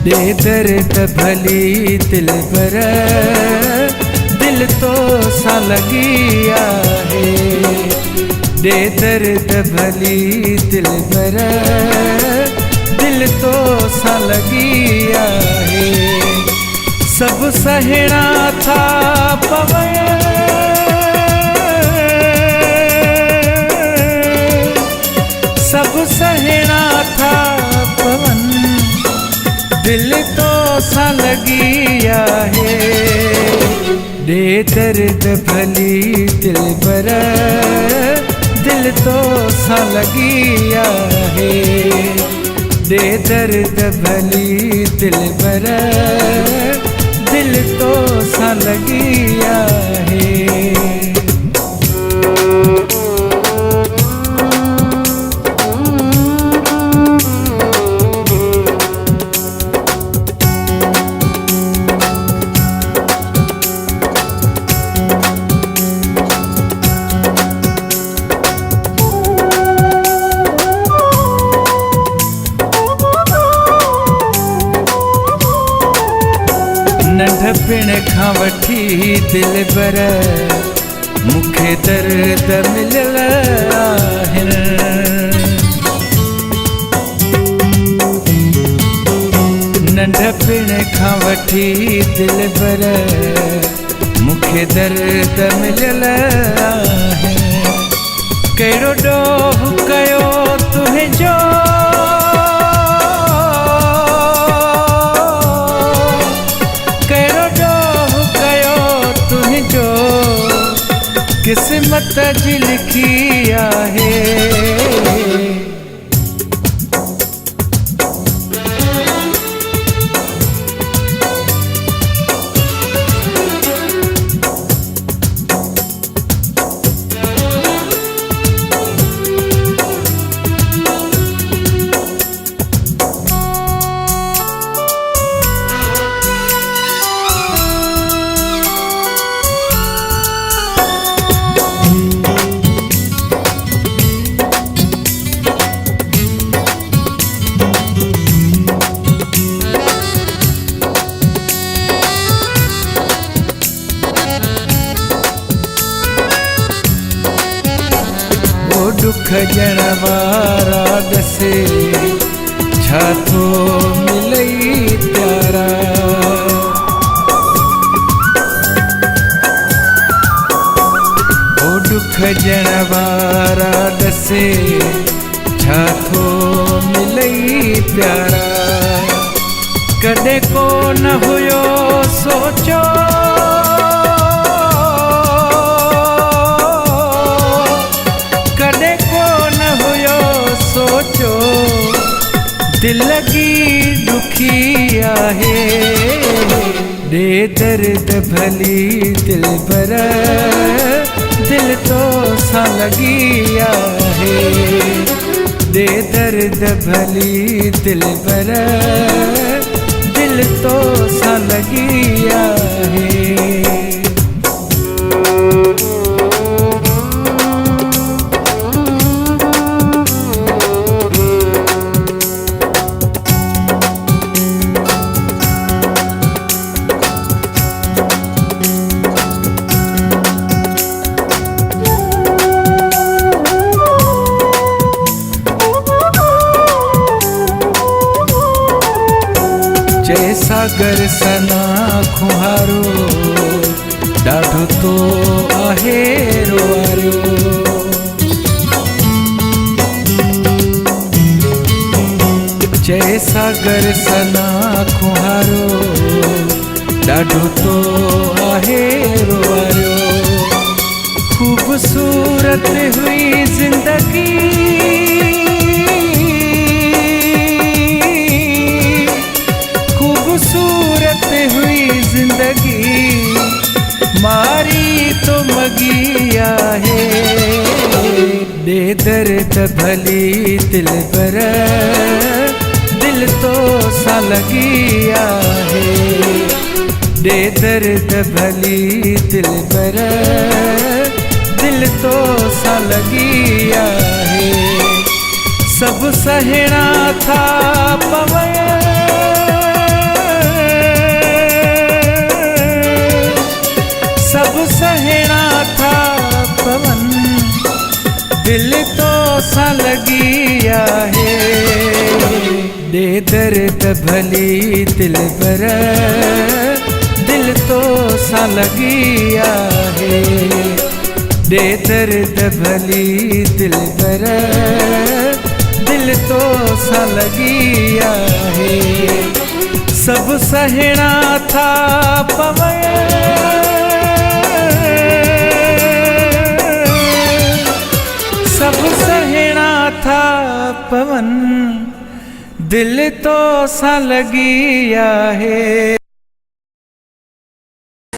दे दर्द भली दिल पर दिल तो सा लगिया है। दे दर्द भली दिल पर दिल तो सा लगिया है। सब सहना था पवन सब सहना था पवन दिल तो सा लगिया है। दे दर्द भली दिल पर दिल तो सा लगिया है। दे दर्द भली दिल पर दिल तो सा लगिया है। नंढपिण खां वठी दिल बर मूंखे दर्द मिलियल आहिनि। नंढपिण खां वठी दिल बर मूंखे दर्द मिलियल आहिनि। कहिड़ो ॾोह कयो तुंहिंजो किस्मत जी लिखी आहे। दुख ॼण वारा ॾसे छा थो मिलई प्यारा। ओ दुख ॼण वारा ॾसे छा थो मिलई प्यारा। कॾहिं को न हुयो सोचो सोचो दिल लगी दुखी आहे। दे दर्द भली दिल पर दिल तो सा लगिया है। दे दर्द भली दिल पर दिल तो सा लगिया है। जय सागर सना खुहारो ॾाढो तो आहे रोआरियो। जय सागर सना खुहारो ॾाढो तो आहे रोआरियो। खूबसूरत हुई जिंदगी खूबसूरत हुई जिंदगी मारी तो मगिया है। दे दर्द भली दिल पर दिल तो सा लगिया है। दे दर्द भली दिल पर दिल तो सा लगिया है। सब सहना था पवन दिल तो सा लगिया है। दे दर्द भली दिल बर, दिल तो सा लगिया है। दे दर्द भली दिल बर, दिल तो सा लगिया है। सब सहना था पवन, सब सहना था पवन, दिल तो सा लगिया है।